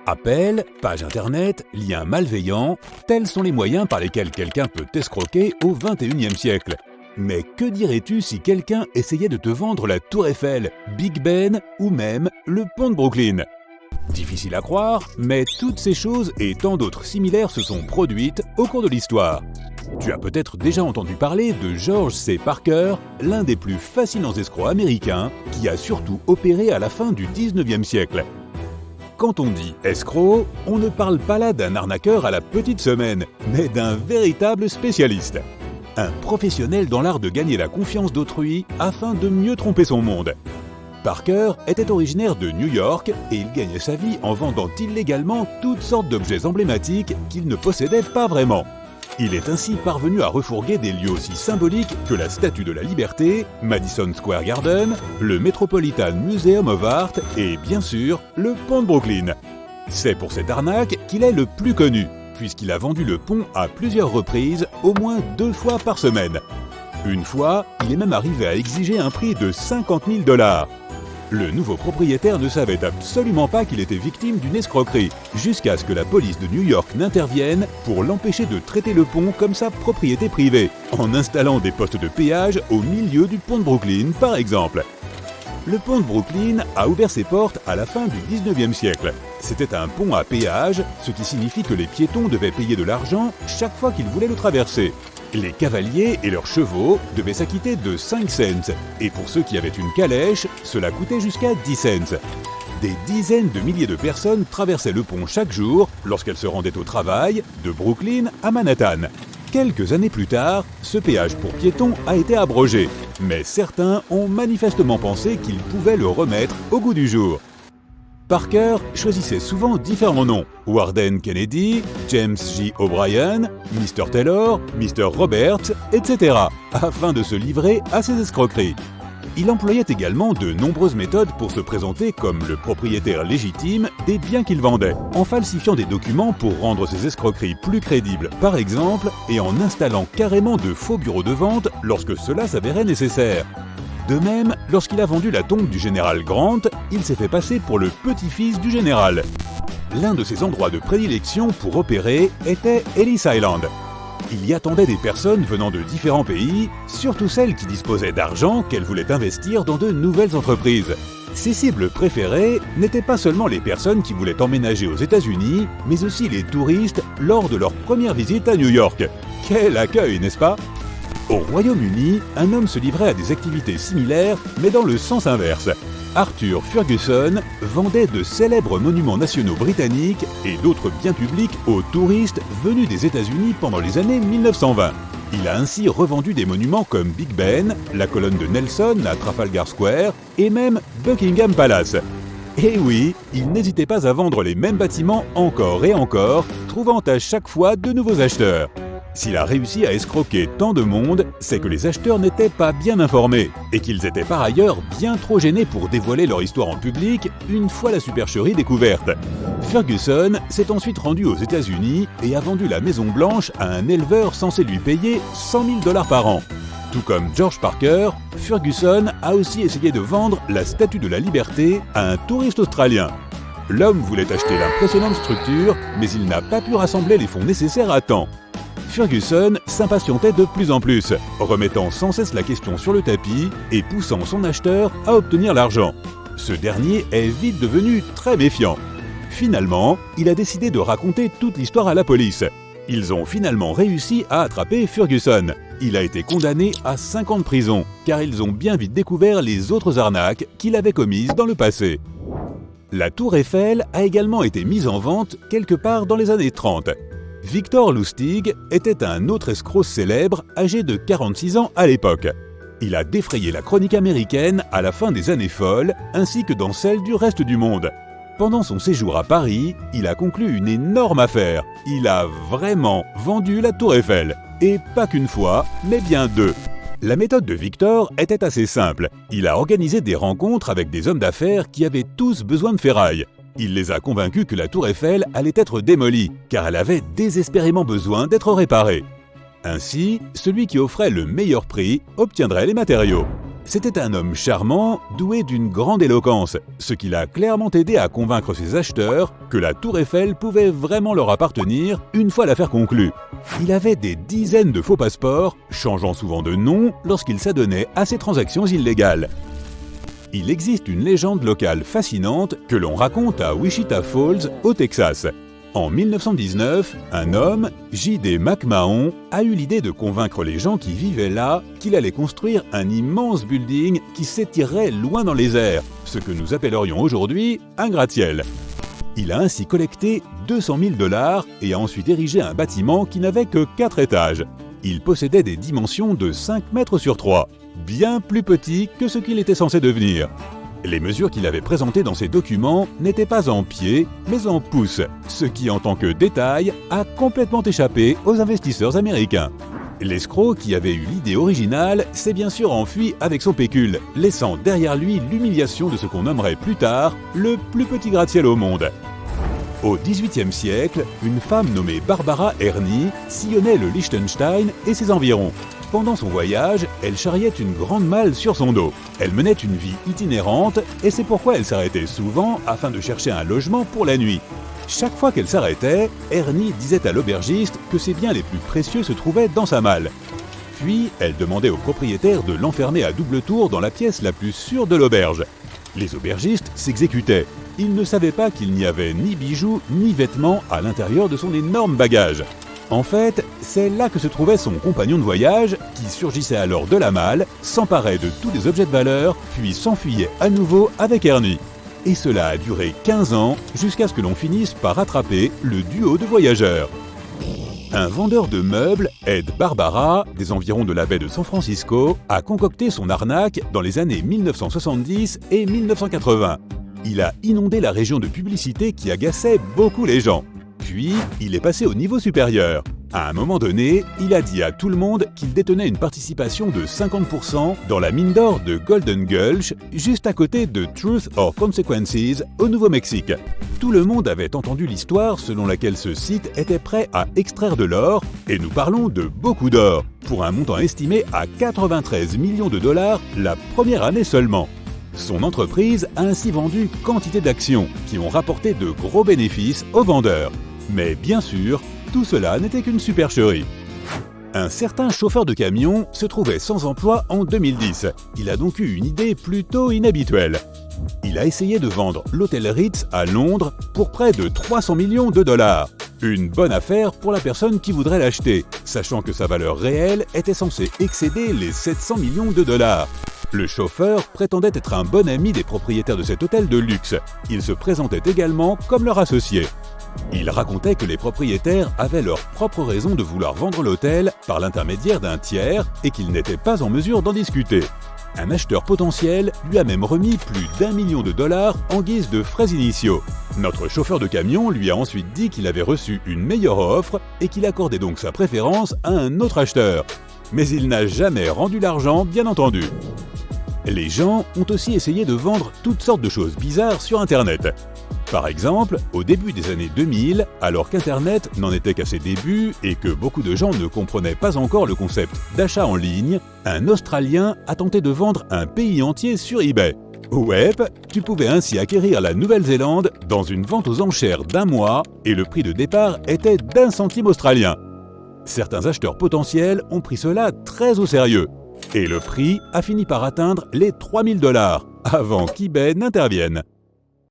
Appels, pages internet, liens malveillants, tels sont les moyens par lesquels quelqu'un peut t'escroquer au XXIe siècle. Mais que dirais-tu si quelqu'un essayait de te vendre la Tour Eiffel, Big Ben ou même le pont de Brooklyn? Difficile à croire, mais toutes ces choses et tant d'autres similaires se sont produites au cours de l'histoire. Tu as peut-être déjà entendu parler de George C. Parker, l'un des plus fascinants escrocs américains qui a surtout opéré à la fin du XIXe siècle. Quand on dit escroc, on ne parle pas là d'un arnaqueur à la petite semaine, mais d'un véritable spécialiste. Un professionnel dans l'art de gagner la confiance d'autrui afin de mieux tromper son monde. Parker était originaire de New York et il gagnait sa vie en vendant illégalement toutes sortes d'objets emblématiques qu'il ne possédait pas vraiment. Il est ainsi parvenu à refourguer des lieux aussi symboliques que la Statue de la Liberté, Madison Square Garden, le Metropolitan Museum of Art et bien sûr le pont de Brooklyn. C'est pour cette arnaque qu'il est le plus connu, puisqu'il a vendu le pont à plusieurs reprises, au moins 2 fois par semaine. Une fois, il est même arrivé à exiger un prix de 50 000 $. Le nouveau propriétaire ne savait absolument pas qu'il était victime d'une escroquerie, jusqu'à ce que la police de New York n'intervienne pour l'empêcher de traiter le pont comme sa propriété privée, en installant des postes de péage au milieu du pont de Brooklyn, par exemple. Le pont de Brooklyn a ouvert ses portes à la fin du XIXe siècle. C'était un pont à péage, ce qui signifie que les piétons devaient payer de l'argent chaque fois qu'ils voulaient le traverser. Les cavaliers et leurs chevaux devaient s'acquitter de 5 cents, et pour ceux qui avaient une calèche, cela coûtait jusqu'à 10 cents. Des dizaines de milliers de personnes traversaient le pont chaque jour lorsqu'elles se rendaient au travail, de Brooklyn à Manhattan. Quelques années plus tard, ce péage pour piétons a été abrogé, mais certains ont manifestement pensé qu'ils pouvaient le remettre au goût du jour. Parker choisissait souvent différents noms, Warden Kennedy, James J. O'Brien, Mr. Taylor, Mr. Roberts, etc., afin de se livrer à ses escroqueries. Il employait également de nombreuses méthodes pour se présenter comme le propriétaire légitime des biens qu'il vendait, en falsifiant des documents pour rendre ses escroqueries plus crédibles par exemple, et en installant carrément de faux bureaux de vente lorsque cela s'avérait nécessaire. De même, lorsqu'il a vendu la tombe du général Grant, il s'est fait passer pour le petit-fils du général. L'un de ses endroits de prédilection pour opérer était Ellis Island. Il y attendait des personnes venant de différents pays, surtout celles qui disposaient d'argent qu'elles voulaient investir dans de nouvelles entreprises. Ses cibles préférées n'étaient pas seulement les personnes qui voulaient emménager aux États-Unis, mais aussi les touristes lors de leur première visite à New York. Quel accueil, n'est-ce pas ? Au Royaume-Uni, un homme se livrait à des activités similaires, mais dans le sens inverse. Arthur Ferguson vendait de célèbres monuments nationaux britanniques et d'autres biens publics aux touristes venus des États-Unis pendant les années 1920. Il a ainsi revendu des monuments comme Big Ben, la colonne de Nelson à Trafalgar Square et même Buckingham Palace. Et oui, il n'hésitait pas à vendre les mêmes bâtiments encore et encore, trouvant à chaque fois de nouveaux acheteurs. S'il a réussi à escroquer tant de monde, c'est que les acheteurs n'étaient pas bien informés et qu'ils étaient par ailleurs bien trop gênés pour dévoiler leur histoire en public une fois la supercherie découverte. Ferguson s'est ensuite rendu aux États-Unis et a vendu la Maison Blanche à un éleveur censé lui payer 100 000 $ par an. Tout comme George Parker, Ferguson a aussi essayé de vendre la Statue de la Liberté à un touriste australien. L'homme voulait acheter l'impressionnante structure, mais il n'a pas pu rassembler les fonds nécessaires à temps. Ferguson s'impatientait de plus en plus, remettant sans cesse la question sur le tapis et poussant son acheteur à obtenir l'argent. Ce dernier est vite devenu très méfiant. Finalement, il a décidé de raconter toute l'histoire à la police. Ils ont finalement réussi à attraper Ferguson. Il a été condamné à 5 ans de prison, car ils ont bien vite découvert les autres arnaques qu'il avait commises dans le passé. La Tour Eiffel a également été mise en vente quelque part dans les années 30. Victor Lustig était un autre escroc célèbre, âgé de 46 ans à l'époque. Il a défrayé la chronique américaine à la fin des années folles, ainsi que dans celle du reste du monde. Pendant son séjour à Paris, il a conclu une énorme affaire. Il a vraiment vendu la Tour Eiffel. Et pas qu'une fois, mais bien 2. La méthode de Victor était assez simple. Il a organisé des rencontres avec des hommes d'affaires qui avaient tous besoin de ferraille. Il les a convaincus que la Tour Eiffel allait être démolie, car elle avait désespérément besoin d'être réparée. Ainsi, celui qui offrait le meilleur prix obtiendrait les matériaux. C'était un homme charmant, doué d'une grande éloquence, ce qui l'a clairement aidé à convaincre ses acheteurs que la Tour Eiffel pouvait vraiment leur appartenir une fois l'affaire conclue. Il avait des dizaines de faux passeports, changeant souvent de nom lorsqu'il s'adonnait à ces transactions illégales. Il existe une légende locale fascinante que l'on raconte à Wichita Falls, au Texas. En 1919, un homme, J.D. McMahon, a eu l'idée de convaincre les gens qui vivaient là qu'il allait construire un immense building qui s'étirerait loin dans les airs, ce que nous appellerions aujourd'hui un gratte-ciel. Il a ainsi collecté 200 000 $ et a ensuite érigé un bâtiment qui n'avait que 4 étages. Il possédait des dimensions de 5 mètres sur 3, bien plus petit que ce qu'il était censé devenir. Les mesures qu'il avait présentées dans ses documents n'étaient pas en pieds, mais en pouces, ce qui, en tant que détail, a complètement échappé aux investisseurs américains. L'escroc qui avait eu l'idée originale s'est bien sûr enfui avec son pécule, laissant derrière lui l'humiliation de ce qu'on nommerait plus tard le plus petit gratte-ciel au monde. Au XVIIIe siècle, une femme nommée Barbara Ernie sillonnait le Liechtenstein et ses environs. Pendant son voyage, elle charriait une grande malle sur son dos. Elle menait une vie itinérante et c'est pourquoi elle s'arrêtait souvent afin de chercher un logement pour la nuit. Chaque fois qu'elle s'arrêtait, Ernie disait à l'aubergiste que ses biens les plus précieux se trouvaient dans sa malle. Puis, elle demandait au propriétaire de l'enfermer à double tour dans la pièce la plus sûre de l'auberge. Les aubergistes s'exécutaient. Ils ne savaient pas qu'il n'y avait ni bijoux ni vêtements à l'intérieur de son énorme bagage. En fait, c'est là que se trouvait son compagnon de voyage, qui surgissait alors de la malle, s'emparait de tous les objets de valeur, puis s'enfuyait à nouveau avec Ernie. Et cela a duré 15 ans, jusqu'à ce que l'on finisse par attraper le duo de voyageurs. Un vendeur de meubles aide Barbara, des environs de la baie de San Francisco, à concocter son arnaque dans les années 1970 et 1980. Il a inondé la région de publicité qui agaçait beaucoup les gens. Puis, il est passé au niveau supérieur. À un moment donné, il a dit à tout le monde qu'il détenait une participation de 50% dans la mine d'or de Golden Gulch, juste à côté de Truth or Consequences, au Nouveau-Mexique. Tout le monde avait entendu l'histoire selon laquelle ce site était prêt à extraire de l'or, et nous parlons de beaucoup d'or, pour un montant estimé à 93 millions de dollars la première année seulement. Son entreprise a ainsi vendu quantité d'actions qui ont rapporté de gros bénéfices aux vendeurs. Mais bien sûr, tout cela n'était qu'une supercherie. Un certain chauffeur de camion se trouvait sans emploi en 2010. Il a donc eu une idée plutôt inhabituelle. Il a essayé de vendre l'hôtel Ritz à Londres pour près de 300 millions de dollars. Une bonne affaire pour la personne qui voudrait l'acheter, sachant que sa valeur réelle était censée excéder les 700 millions de dollars. Le chauffeur prétendait être un bon ami des propriétaires de cet hôtel de luxe. Il se présentait également comme leur associé. Il racontait que les propriétaires avaient leur propre raison de vouloir vendre l'hôtel par l'intermédiaire d'un tiers et qu'ils n'étaient pas en mesure d'en discuter. Un acheteur potentiel lui a même remis plus d'1 million de dollars en guise de frais initiaux. Notre chauffeur de camion lui a ensuite dit qu'il avait reçu une meilleure offre et qu'il accordait donc sa préférence à un autre acheteur. Mais il n'a jamais rendu l'argent, bien entendu. Les gens ont aussi essayé de vendre toutes sortes de choses bizarres sur Internet. Par exemple, au début des années 2000, alors qu'Internet n'en était qu'à ses débuts et que beaucoup de gens ne comprenaient pas encore le concept d'achat en ligne, un Australien a tenté de vendre un pays entier sur eBay. Ouais, tu pouvais ainsi acquérir la Nouvelle-Zélande dans une vente aux enchères d'1 mois et le prix de départ était d'1 centime australien. Certains acheteurs potentiels ont pris cela très au sérieux. Et le prix a fini par atteindre les 3 000 $ avant qu'eBay n'intervienne.